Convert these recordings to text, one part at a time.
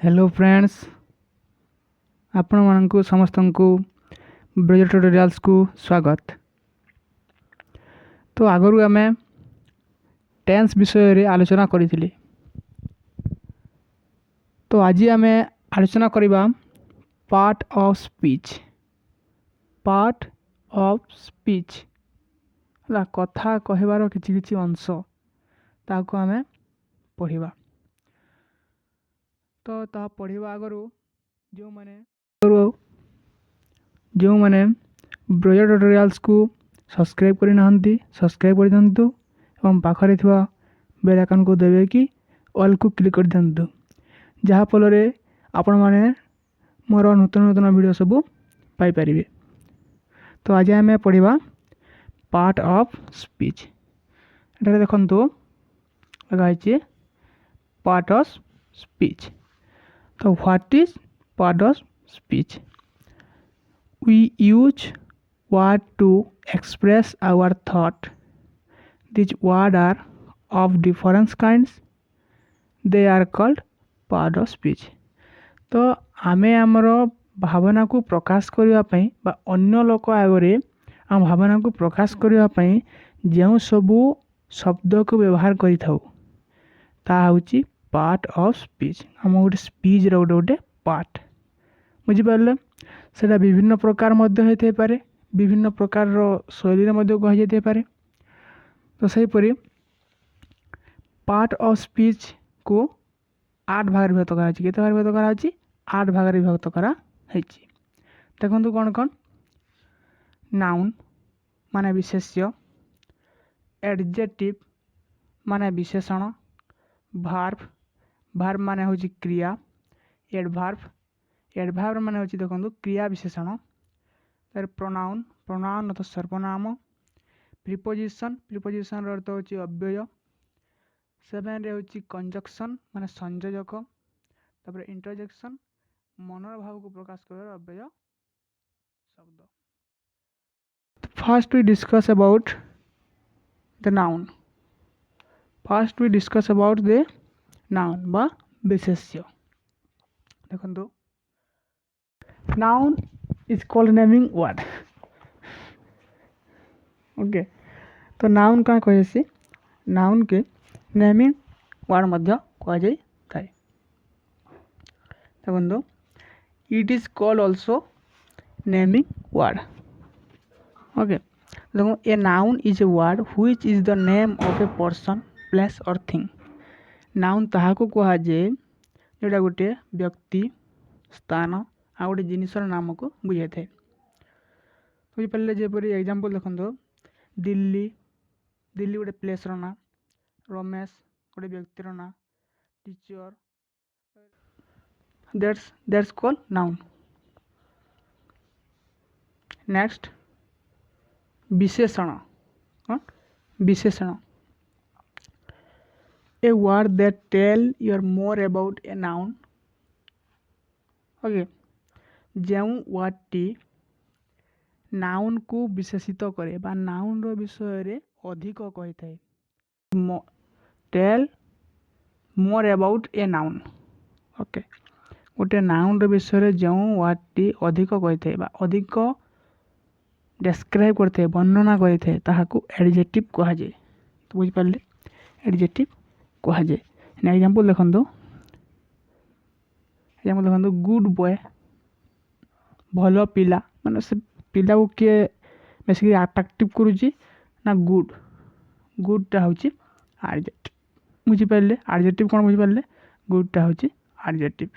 Hello friends आपण मानकु समस्त को ब्राजा ट्यूटोरियल्स को स्वागत। तो आगरू आम टेंस विषय रे आलोचना करी। तो आज आम आलोचना करबा पार्ट ऑफ स्पीच ला कथा कहबार किछि अंश ताको आम पढ़िबा। तो ता पढ़िबा आगरू जो माने ब्राजा ट्यूटोरियल्स को सब्सक्राइब करि नाहंती सब्सक्राइब कर दियंतु एवं पाखरे थिबा बेल आइकन को देबे कि ऑल को क्लिक कर दियंतु जहा फल रे आपण माने मोर नूतन नूतन वीडियो सब पाई परिबे। तो आज आम पढ़िबा पार्ट ऑफ स्पीच। एटा देखंतु लगा है पार्ट ऑफ स्पीच। तो what is part of speech? We use word to express our thought. These words are of different kinds. They are called part of speech. तो आमे आमर भावना को प्रकाश करिया पई बा अन्य लोक आगरे आम भावना को प्रकाश करिया पई जेउ सबु शब्द को व्यवहार करि थाउ ता होची पार्ट ऑफ स्पीच। हम गोटे स्पीच रो गोटे पार्ट बुझी पारले। सेटा विभिन्न प्रकार मध्य होते पारे, विभिन्न प्रकार शैली मध्य कह जाते पारे। तो सही परी पार्ट ऑफ स्पीच को 8 भाग विभक्त करा अछि। केते भाग विभक्त करा अछि? 8 भाग विभक्त करा हैछि। देखंतु कोन कोन? नाउन माने विशेष्य, एडजेक्टिव माने विशेषण, वर्ब माने होछि क्रिया, एडवर्ब माने होछि देखंतु क्रिया विशेषण, तार प्रोनाउन तो सर्वनाम, प्रीपोजिशन रो अर्थ होछि अव्यय, 7 रे होछि कंजक्शन माने संयोजक, तापर इंटरजेक्शन मनर भाव को प्रकाश कर अव्यय शब्द। First we discuss about the noun बा विशेष्य। देखंतु noun is called naming word. Okay, तो नाउन का कहे नाउन के नेमिंग वर्ड मध्य कह जाय थाए। देखंतु it is called also naming word. Okay, देखो a noun is a word which is the name of a person, place और थिंग। नाउन ताहा को कहा जाय जेटा गोटे व्यक्ति, स्थान आ गोटे जिनिसर नाम को बुझाई थाए। बुझी पारे जेपरी एग्जांपल देखंतु दिल्ली गोटे प्लेस रो ना, रमेश गोटे व्यक्तिर ना, teacher, that's called noun. Next विशेषण। विशेषण a word that tell you more about a noun। Okay, जेउ वर्ड टी नाउन को विशेषित करे बा नाउन रो विषय रे अधिक कहि थाए। Tell more about a noun. Okay, गोटे नाउन रो विषय रे जेउ वर्ड टी अधिक कहि थाए बा अधिक डिस्क्राइब करथे, वर्णना करि थाए ताहाकू एडजेक्टिव कहा जाय। तो बुझि पारले एडजेक्टिव कहा जाय। एग्जांपल देखंतु गुड बॉय भलो पिला माने से पिला को के बेसिकली अट्रैक्टिव करूची ना गुड टा होची एडजेक्टिव। बुझि पारले एडजेक्टिव कोन बुझि पारले गुड टा होची एडजेक्टिव।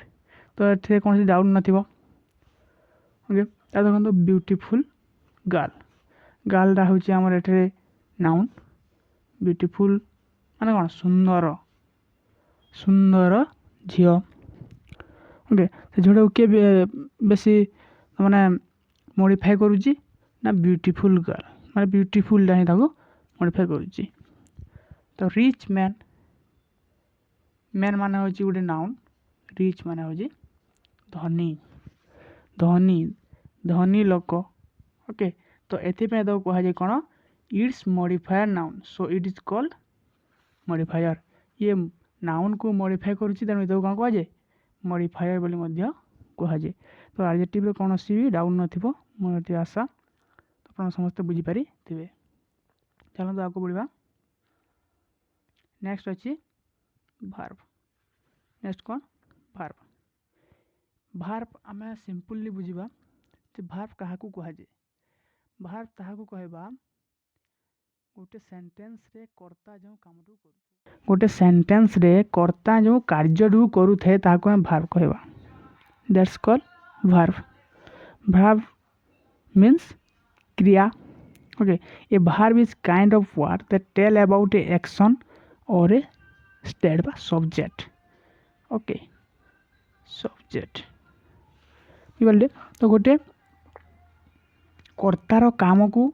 तो एथे कोन डाउट नथिबो। ओके, ता देखंतु ब्यूटीफुल गर्ल टा होची हमर एथे नाउन। ब्यूटीफुल माने कोन सुंदर झियो। ओके, से झोड़ा के बेसी माने मॉडिफाई करूची ना ब्यूटीफुल गर्ल माने ब्यूटीफुल टा ही ताको मॉडिफाई करूची। तो रिच मैन माने होची गोटे नाउन, रिच माने होची धनी लोक। ओके, तो एथि पे तो कहा जाय कोन it's modifier noun, so it is called modifier. ये नाउन को मॉडिफाई करूची तेणु तो कौन कह जाए मॉडिफायर बोली मध्य कहुए। तो एडजेक्टिव कौन भी डाउट नथिबो मोर आशा आप समस्त बुझीपारी थे। चलते आगे बढ़ा। नेक्स्ट अच्छी भार्ब। नेक्स्ट कौन भार्ब। भार्ब आम सिंपली बुझा भार्ब क्या कहुए। भार्ब ताहाकू कहबा गोटे सेंटेंस रे कर्ता जो काम गोटे सेंटेंस रे कर्ता जो कार्य करुए ताहाकू आम भार्ब कहबा। That's called verb. Verb means क्रिया। Okay, a verb is kind of word that tell about a action or a state by subject. Okay, subject बुझे। तो गोटे कर्तार काम को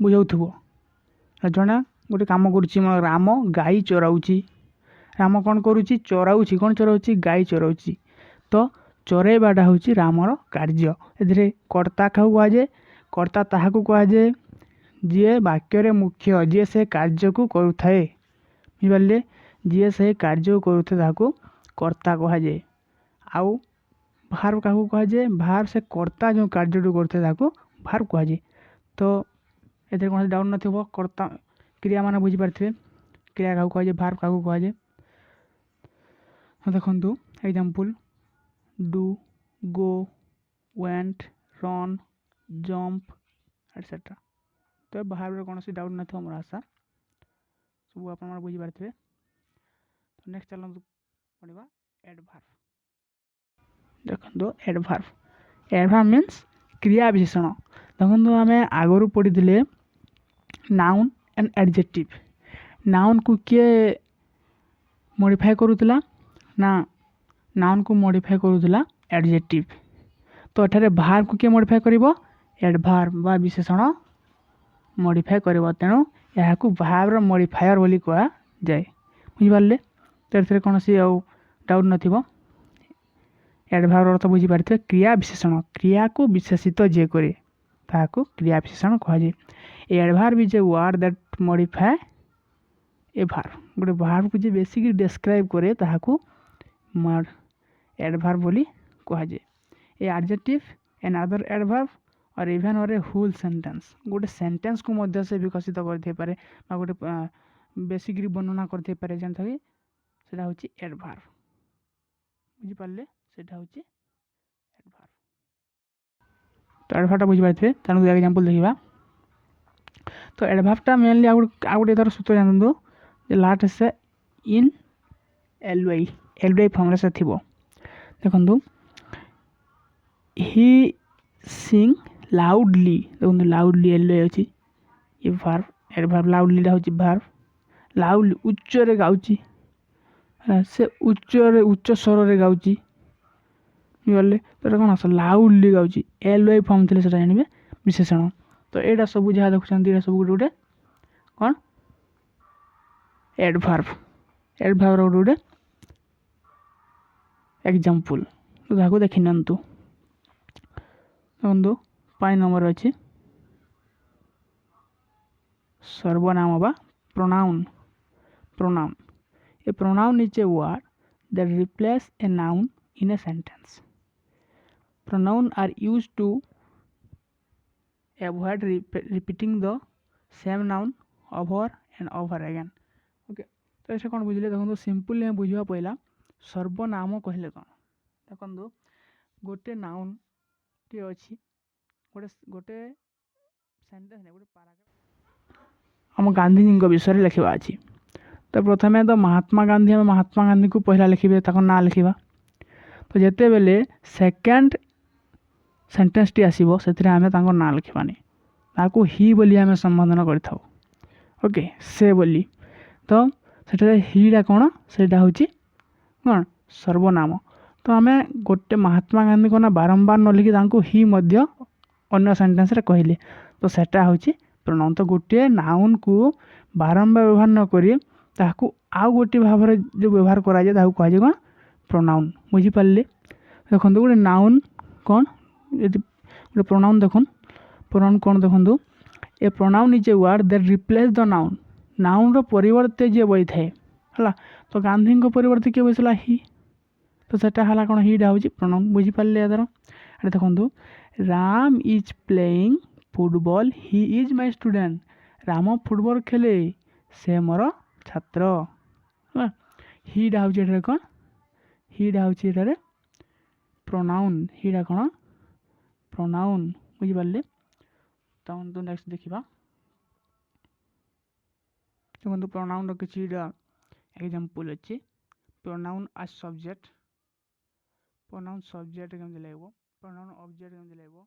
बुझाउथिबो। जणा गोटे काम करुच्ची राम गाई चराउची। राम कौन करुच्ची चराउची। कौन चराउची गाई चराउची। तो चरेबाटा होची रामर कार्य। एथिरे कर्ता क्या कहुए कर्ता ताहाकू कहुए जी वाक्य मुख्य जी से कार्य को करुए। बुझे जी से कार्य करुए कर्ता कहुए। आउ भार्ब क्या कहुए भार्ब से कर्ता जो कार्य करुए भार्ब कहुए। तो ये कौन डाउट न कर्ता क्रिया मान बुझीपारे क्रिया क्या कहुए भार्ब क्या कहुए। देखु example do go went run jump etcetera. तो भार्ब कौन डाउट न मोर आशा सब आप बुझीपारे। तो नेक्स्ट चलते पढ़ा एडभार्ब। देखो एडभार्ब। एडभार्ब मीन्स क्रिया विशेषण। देखो आम आगु पढ़ी नाउन एंड एडजेक्टिव। नाउन को किए मॉडिफाई करूला ना नाउन को मॉडिफाई करूला एडजेक्टिव। तो एठारे भार्ब को किए मॉडिफाई करिवो एडभार्ब बा विशेषण मॉडिफाई करिवो। तेणु यह भार्ब मॉडिफायर बोली कहा जाए। बुझिपारे। तो ये कौन सी डाउट न एडभार्ब अर्थ बुझीपारे क्रिया विशेषण क्रिया को विशेषित जे करे ताकू क्रिया विशेषण कहुए। Adverb is a word that modify a verb. गोटे भार्ब को जे बेसिक डिस्क्राइब करे ताकू एडभार्ब बोली कहुए। A adjective another adverb और इवेन और ए होल सेंटेंस गोटे सेंटेंस को मध्य से विकसित करते पारे गोटे बेसिक वर्णना करते पारे जानता कि सेटा होची एडभार्ब। बुझीपारे सेटा होची एडभार्ब। तो एडभार्बटा बुझीपारे तेणु एग्जांपल देखा। तो एडभार्बटा मेनली आउ गोटे तार सूत्र जानतु लास्ट से इन एलवाई फॉर्म से थिबो। देखो ही सिंग लाउडली। देखो लाउडली एलवाई अच्छी ये भार्ब। एडभार्ब लाउडली होची भार्ब। लाउडली उच्च रे गाउची से उच्च स्वर रे गाउची। बुझे तो कौन आस लाउडली गाउची एलवाई फॉर्म थे जानवे विशेषण। तो यहाँ सब जहाँ देखुं सब गोटे गोटे कौन एडभार्ब। एडभार्ब गोटे गोटे एग्जांपल तो ताको देखि नियंतु। देखो 5 नंबर अच्छी सर्वनाम बा pronoun. Pronoun a pronoun is a word that replace a noun in a sentence. Pronoun are used to avoid repeating the same noun over and over again. Okay तो ऐसे कौन बुझे देखो सिंपल बुझा पहला सर्वनाम कहले कौन। देखो गोटे नाउन टी अच्छी गोटे गोटे सेंटेंस ने गोटे पैराग्राफ आम गांधीजी विषय लिखा अच्छी। तो प्रथमे तो महात्मा गांधी आम महात्मा गांधी को पहला लिखे ना लिखा। तो जिते बेले सेकेंड सेंटेंस टी आसो से आम ना लिखवानी ताकू ही बोली आम संबोधन कर। ओके से बोली तो से हीटा कौन से हूँ कौन सर्वनाम। तो आम गोटे महात्मा गांधी को ना बारंबार न लिखी ही अन्य सेंटेंस रे कहले तो सेटा हूँ प्रोनाउन। तो गोटे नाउन को बारंबार व्यवहार न करी ताकू आउ गोटे भाव में जो व्यवहार कराए कहुए कौन प्रोनाउन। बुझीपारे। देखो गोटे नाउन कौन गोटे प्रोनाउन देखो प्रोनाउन कौन देखो a pronoun is a word that replace the noun. Noun रो परिवर्ते जे बई थाए है। तो गांधी को परिवर्ते किए बैसला ही तो सेटा हला कोन हीटा होची प्रोनाउन बुझी पाले यादर एटा देखंतु Ram is playing football he is my student Ram football खेले से मोर छात्र हीटा होची एटा कोन हीटा होची एटा प्रोनाउन हीटा कोन प्रोनाउन बुझी पाले तो नेक्स्ट देखिबा देखो प्रोनाउन किसी एग्जांपल अच्छे प्रोनाउन आज सब्जेक्ट प्रोनाउन सब्जेक्ट केमती लागबो प्रोनाउन ऑब्जेक्ट केमती लागबो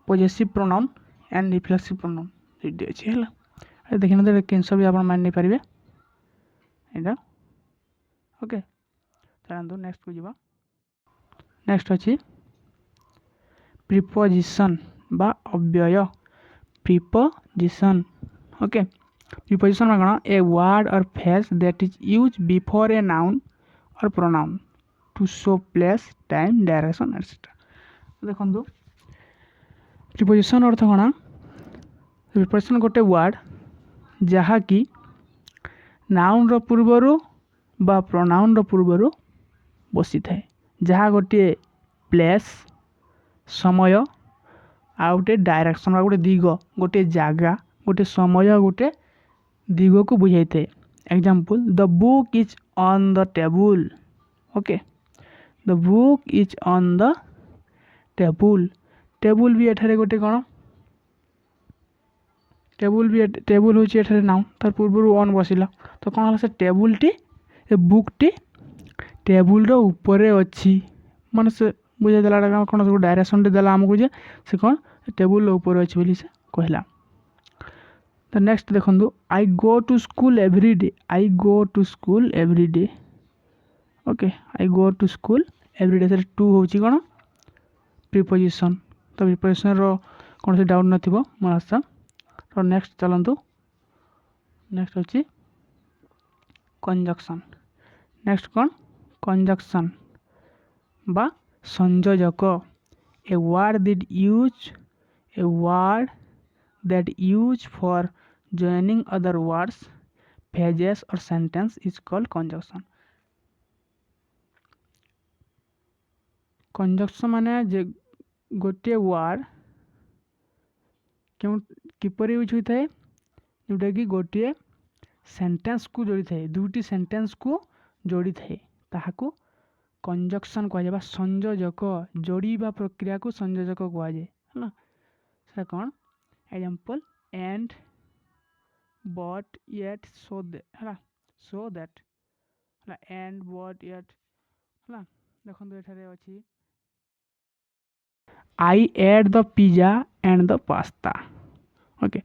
possessive pronoun and reflexive pronoun दुईटे अच्छे है देखिए तो कैंसर भी आप मान नहीं पारे एटा ओके चलते नेक्स्ट को जीवा नेक्स्ट अच्छी प्रिपोजिशन बा अव्यय प्रिपोजिशन ओके प्रिपोजिशन में कौन ए वर्ड और phrase that is use before a noun और pronoun to show place time direction etcetera देखो प्रिपोजिशन अर्थ कौन प्रिपोजिशन गोटे वर्ड जहाँकि नाउन रो पूर्वर बा प्रोनाउन रो पूर्वर बसी थाए जहाँ गोटे प्लेस समय आ गोटे डायरेक्शन गोटे दिग गोटे जगह गोटे समय गोटे दिग को बुझाई थे example the book is on the table okay the book is on the table table भी एठारे गोटे कौन टेबल भी टेबल होची एठारे नाउन तार पूर्व ऑन बसिला तो कौन से टेबल टी ए बुक टी टेबल रो ऊपर अच्छी माने से बुझाई देला कौन सब डायरेक्शन टे देला हमको जे से कौन टेबल ऊपर अच्छी बोली से कहला तो नेक्स्ट देखो I go to school every day I go to school every day okay I go to school every day से टू होची कौन प्रिपोजिशन तो प्रिपोजिशन रो कौन से डाउट नथिबो मोर आशा तो नेक्स्ट चलंतु नेक्स्ट होची कंजक्शन नेक्स्ट कौन कंजक्शन बा संयोजक a word that use for joining other words phrases or sentence is called conjunction conjunction माने जे गोटे वर्ड क्यों किपर यूज होता है जोटा कि गोटे सेंटेंस को जोड़ी थाए दुटी सेंटेंस को जोड़ी थाए ताहाको कंजक्शन कह संयोजक जोड़ीबा प्रक्रिया को संयोजक कह जाए है ना से कौन example and but yet so that and but yet है देखो एठारे अच्छी I had the pizza and the pasta okay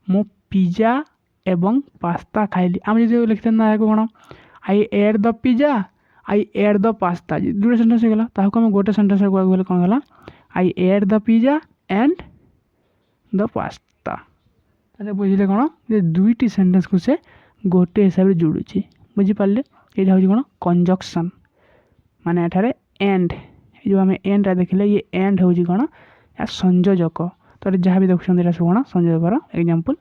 मो पिज्जा एवं पास्ता खाइली आम जो लिखते ना कौन I had the pizza I had the pasta दुटा सेंटेंस हो गला ताको हम गोटे सेंटेंस रे कहले कोन हला I had the pizza and the pasta ताले बुझिले कोन जे दुईटी सेंटेंस को से गोटे हिसाब रे जोडुची बुझि पाले एटा होची कोन कंजक्शन माने एठारे एंड जो हमें एंड रा देखिले ये एंड होची कोन या संयोजक तो जहाँ भी देखुछन एटा कोन संयोजकर एग्जांपल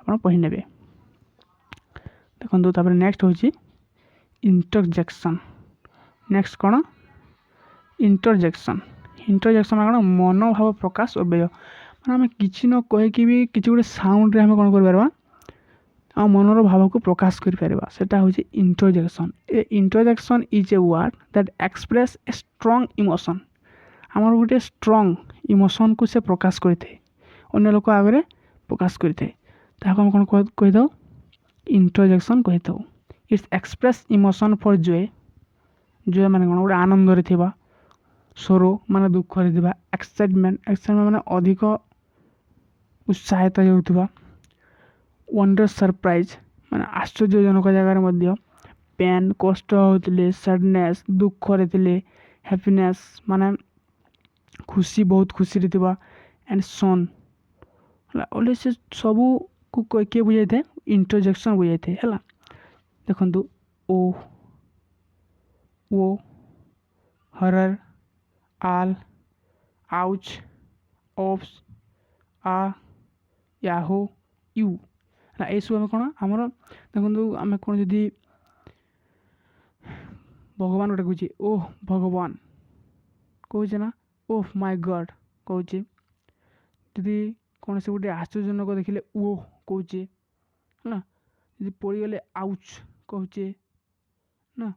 आपण पहि नेबे देखंतु तापर नेक्स्ट होची इंटरजेक्शन नेक्स्ट कौन इंटरजेक्शन इंटरजेक्शन कौन मनोभाव प्रकाश अव्यय मैंने आम कि न कहीकि भी किसी गोटे साउंड रे कौन कर मनर भाव को प्रकाश करटा हूँ interjection A interjection is a word that express A स्ट्रंग emotion आमर गोटे स्ट्रंग इमोशन को से प्रकाश करते अन्य लोक आगे प्रकाश करते आम कौन कही था इंटरजेक्शन कही था it's express emotion for Joy Joy माने कौन गोटे आनंद रे थिबा सोरो माने दुख रे थिबा एक्साइटमेंट माने अधिक उत्साहित होउथबा वंडर सरप्राइज माने आश्चर्यजनक जगह मध्य पेन कष्ट होतले सैडनेस दुख रे थिले हैप्पीनेस माने खुशी बहुत खुशी रे थिबा एंड सन ओले से सबू को के बुझाई थे इंटरजेक्शन बुझाई थे हला देखंतु ओ वो हरर आल आउच ऑफ्स आ याहो यू ना ए सब कौन आमर देखो आम कौन जदि भगवान गोटे कहे ओह भगवान कहे ना ओह माय गॉड कहे जदि कौन से गोटे आश्चर्यजनक देखिले ओह कहे ना जदि पड़गले आउच कहे ना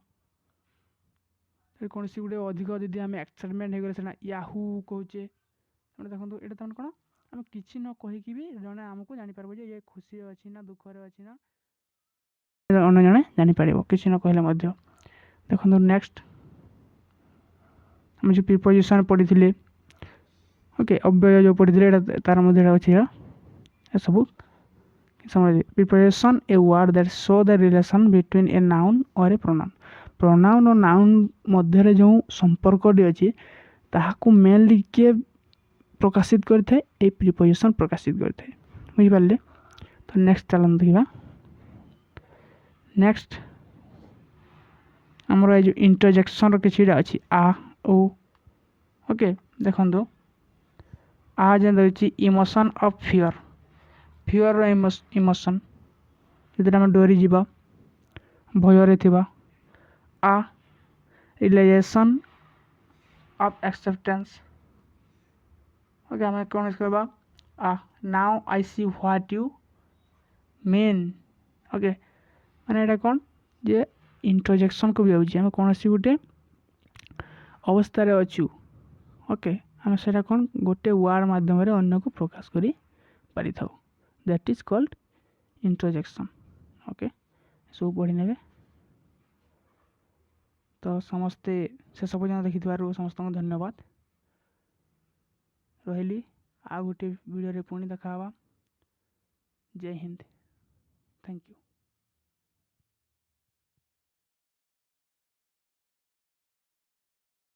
कौन सी गोटे अधिक जदि आम एक्साइटमेंट हो गले ना याहू कहे देखो ये कौन आम कि न कहीकि भी जड़े आमको जापर ये खुशी अच्छी ना दुखरे अच्छी ना अन्य जड़े जापर कि न कहले देखो नेक्स्ट आम जो प्रिपोजिशन पढ़ी थे ओके अव्यय जो पढ़ी थे तार मध्य अच्छे सब समझ preposition A word that show the relation between A noun और ए प्रोनाउन प्रोनाउन और नाउन मध्य जो संपर्क अच्छी ताकू मेनली किए प्रकाशित करते ए प्रिपोजिशन प्रकाशित करते बुझिपारे तो नेक्स्ट चलन देखा नेक्स्ट आमर ये इंटरजेक्शन किसी अच्छी आ ओ ओके देखो आ जेन emotion of fear fear emotion जो आम डरी जा भयर थिबा आ रियलाइजेशन ऑफ एक्सेप्टेंस ओके आम कौन करवा आ now I see what you mean okay माने एटा कौन जे इंटरजेक्शन को भी आम कौन सी गोटे अवस्था अच्छु ओके आम से कौन गोटे वर्ड मध्यम अन्य को प्रकाश कर पारि था that is called interjection okay सब पढ़ी ने तो समस्ते शेष पर्यटन देखि समस्त धन्यवाद रही आ गोटे वीडियो पुणी देखा जय हिंद थैंक यू।